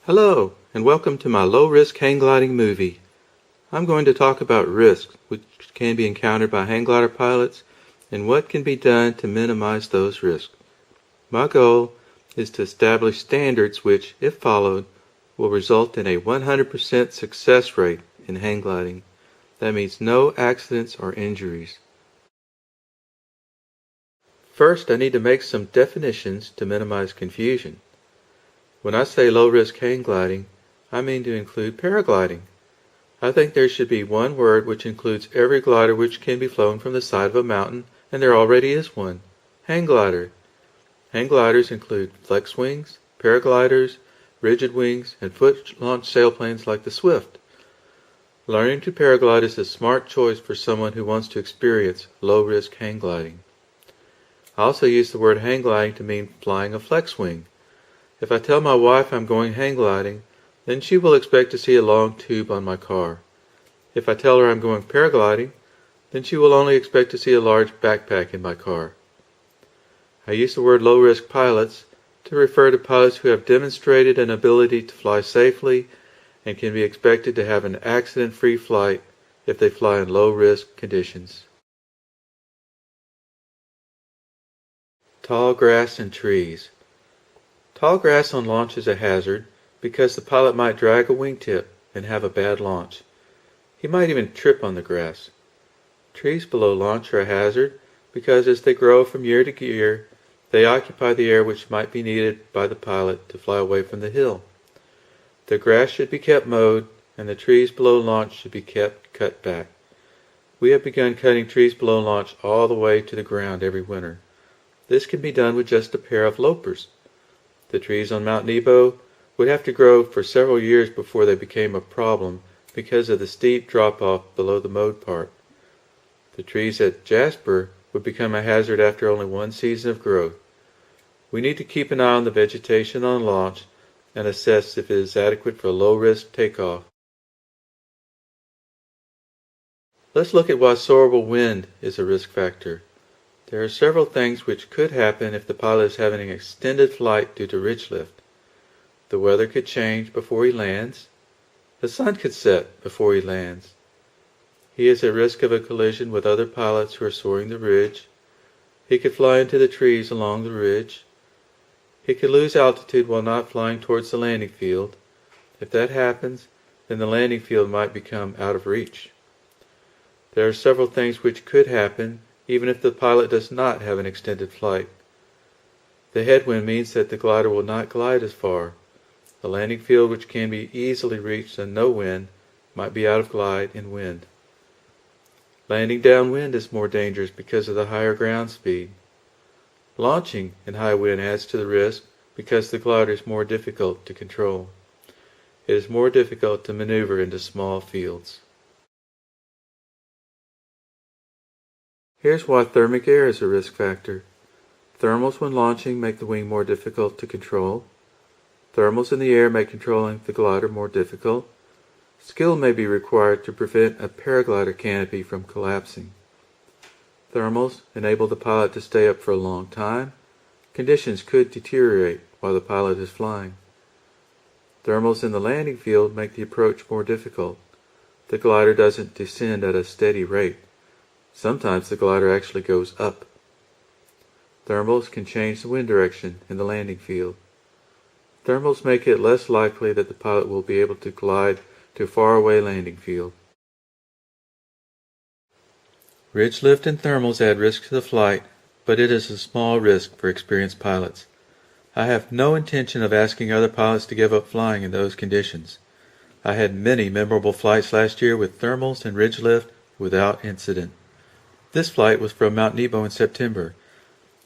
Hello, and welcome to my low-risk hang gliding movie. I'm going to talk about risks which can be encountered by hang glider pilots and what can be done to minimize those risks. My goal is to establish standards which, if followed, will result in a 100% success rate in hang gliding. That means no accidents or injuries. First, I need to make some definitions to minimize confusion. When I say low-risk hang gliding, I mean to include paragliding. I think there should be one word which includes every glider which can be flown from the side of a mountain, and there already is one: hang glider. Hang gliders include flex wings, paragliders, rigid wings, and foot-launched sailplanes like the Swift. Learning to paraglide is a smart choice for someone who wants to experience low-risk hang gliding. I also use the word hang gliding to mean flying a flex wing. If I tell my wife I'm going hang gliding, then she will expect to see a long tube on my car. If I tell her I'm going paragliding, then she will only expect to see a large backpack in my car. I use the word low-risk pilots to refer to pilots who have demonstrated an ability to fly safely and can be expected to have an accident-free flight if they fly in low-risk conditions. Tall grass and trees. Tall grass on launch is a hazard because the pilot might drag a wingtip and have a bad launch. He might even trip on the grass. Trees below launch are a hazard because as they grow from year to year, they occupy the air which might be needed by the pilot to fly away from the hill. The grass should be kept mowed and the trees below launch should be kept cut back. We have begun cutting trees below launch all the way to the ground every winter. This can be done with just a pair of loppers. The trees on Mount Nebo would have to grow for several years before they became a problem because of the steep drop-off below the mowed part. The trees at Jasper would become a hazard after only one season of growth. We need to keep an eye on the vegetation on launch and assess if it is adequate for a low-risk takeoff. Let's look at why soarable wind is a risk factor. There are several things which could happen if the pilot is having an extended flight due to ridge lift. The weather could change before he lands. The sun could set before he lands. He is at risk of a collision with other pilots who are soaring the ridge. He could fly into the trees along the ridge. He could lose altitude while not flying towards the landing field. If that happens, then the landing field might become out of reach. There are several things which could happen even if the pilot does not have an extended flight. The headwind means that the glider will not glide as far. The landing field, which can be easily reached in no wind, might be out of glide in wind. Landing downwind is more dangerous because of the higher ground speed. Launching in high wind adds to the risk because the glider is more difficult to control. It is more difficult to maneuver into small fields. Here's why thermic air is a risk factor. Thermals when launching make the wing more difficult to control. Thermals in the air make controlling the glider more difficult. Skill may be required to prevent a paraglider canopy from collapsing. Thermals enable the pilot to stay up for a long time. Conditions could deteriorate while the pilot is flying. Thermals in the landing field make the approach more difficult. The glider doesn't descend at a steady rate. Sometimes the glider actually goes up. Thermals can change the wind direction in the landing field. Thermals make it less likely that the pilot will be able to glide to a faraway landing field. Ridge lift and thermals add risk to the flight, but it is a small risk for experienced pilots. I have no intention of asking other pilots to give up flying in those conditions. I had many memorable flights last year with thermals and ridge lift without incident. This flight was from Mount Nebo in September.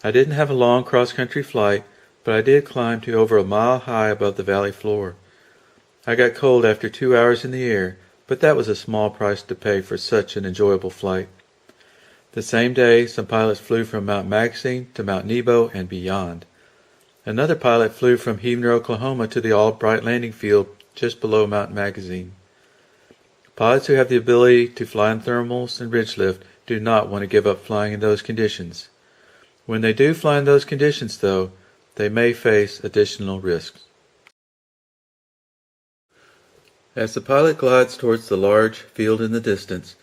I didn't have a long cross-country flight, but I did climb to over a mile high above the valley floor. I got cold after 2 hours in the air, but that was a small price to pay for such an enjoyable flight. The same day, some pilots flew from Mount Magazine to Mount Nebo and beyond. Another pilot flew from Heavener, Oklahoma to the Albright landing field just below Mount Magazine. Pilots who have the ability to fly in thermals and ridge lift do not want to give up flying in those conditions. When they do fly in those conditions, though, they may face additional risks. As the pilot glides towards the large field in the distance,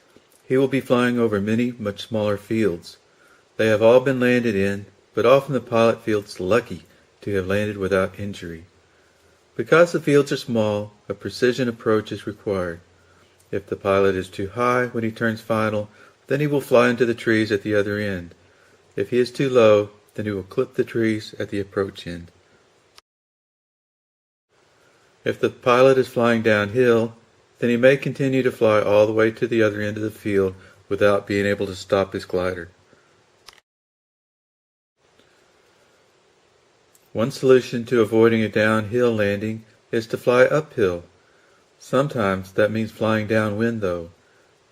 he will be flying over many much smaller fields. They have all been landed in, but often the pilot feels lucky to have landed without injury. Because the fields are small, a precision approach is required. If the pilot is too high when he turns final, then he will fly into the trees at the other end. If he is too low, then he will clip the trees at the approach end. If the pilot is flying downhill, then he may continue to fly all the way to the other end of the field without being able to stop his glider. One solution to avoiding a downhill landing is to fly uphill. Sometimes that means flying downwind though.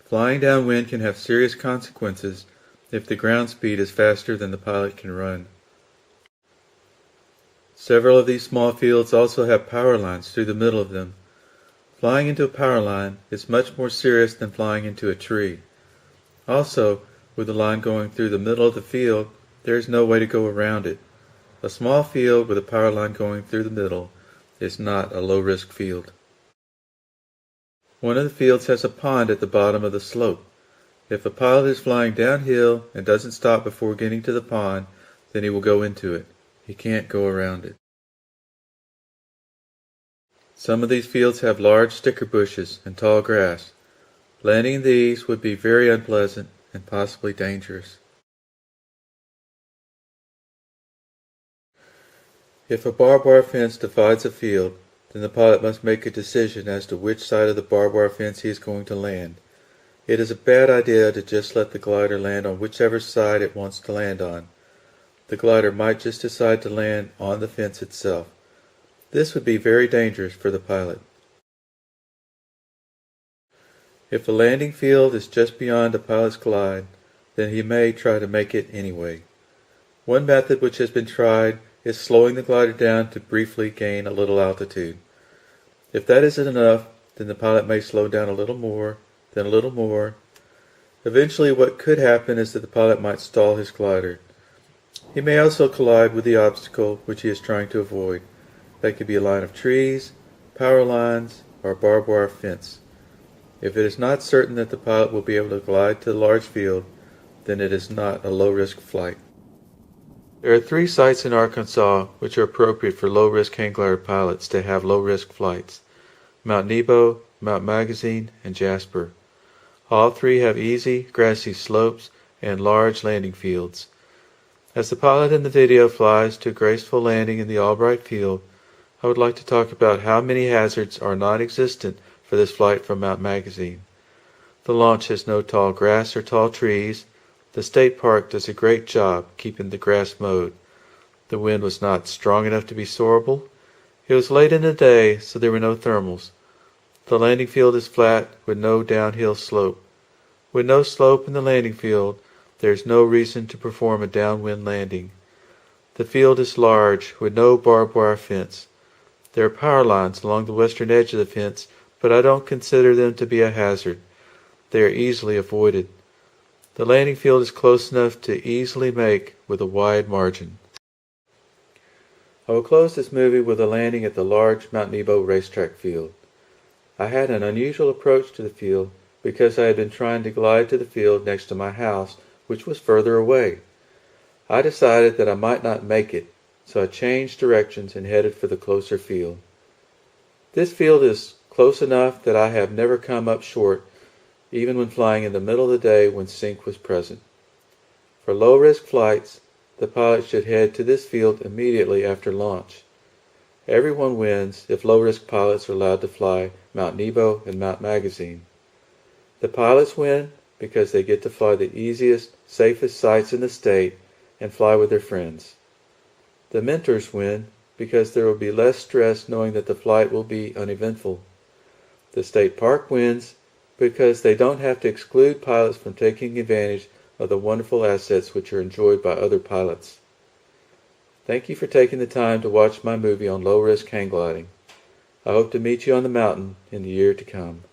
Flying downwind can have serious consequences if the ground speed is faster than the pilot can run. Several of these small fields also have power lines through the middle of them. Flying into a power line is much more serious than flying into a tree. Also, with the line going through the middle of the field, there is no way to go around it. A small field with a power line going through the middle is not a low-risk field. One of the fields has a pond at the bottom of the slope. If a pilot is flying downhill and doesn't stop before getting to the pond, then he will go into it. He can't go around it. Some of these fields have large sticker bushes and tall grass. Landing in these would be very unpleasant and possibly dangerous. If a barbed wire fence divides a field, then the pilot must make a decision as to which side of the barbed wire fence he is going to land. It is a bad idea to just let the glider land on whichever side it wants to land on. The glider might just decide to land on the fence itself. This would be very dangerous for the pilot. If the landing field is just beyond the pilot's glide, then he may try to make it anyway. One method which has been tried is slowing the glider down to briefly gain a little altitude. If that isn't enough, then the pilot may slow down a little more, then a little more. Eventually what could happen is that the pilot might stall his glider. He may also collide with the obstacle which he is trying to avoid. That could be a line of trees, power lines, or a barbed wire fence. If it is not certain that the pilot will be able to glide to the large field, then it is not a low-risk flight. There are 3 sites in Arkansas which are appropriate for low-risk hang glider pilots to have low-risk flights: Mount Nebo, Mount Magazine, and Jasper. All 3 have easy, grassy slopes and large landing fields. As the pilot in the video flies to a graceful landing in the Albright field, I would like to talk about how many hazards are non-existent for this flight from Mount Magazine. The launch has no tall grass or tall trees. The state park does a great job keeping the grass mowed. The wind was not strong enough to be soarable. It was late in the day, so there were no thermals. The landing field is flat with no downhill slope. With no slope in the landing field, there is no reason to perform a downwind landing. The field is large with no barbed wire fence. There are power lines along the western edge of the fence, but I don't consider them to be a hazard. They are easily avoided. The landing field is close enough to easily make with a wide margin. I will close this movie with a landing at the large Mount Nebo racetrack field. I had an unusual approach to the field because I had been trying to glide to the field next to my house, which was further away. I decided that I might not make it, so I changed directions and headed for the closer field. This field is close enough that I have never come up short, even when flying in the middle of the day when sync was present. For low-risk flights, the pilot should head to this field immediately after launch. Everyone wins if low-risk pilots are allowed to fly Mount Nebo and Mount Magazine. The pilots win because they get to fly the easiest, safest sites in the state and fly with their friends. The mentors win because there will be less stress knowing that the flight will be uneventful. The state park wins because they don't have to exclude pilots from taking advantage of the wonderful assets which are enjoyed by other pilots. Thank you for taking the time to watch my movie on low-risk hang gliding. I hope to meet you on the mountain in the year to come.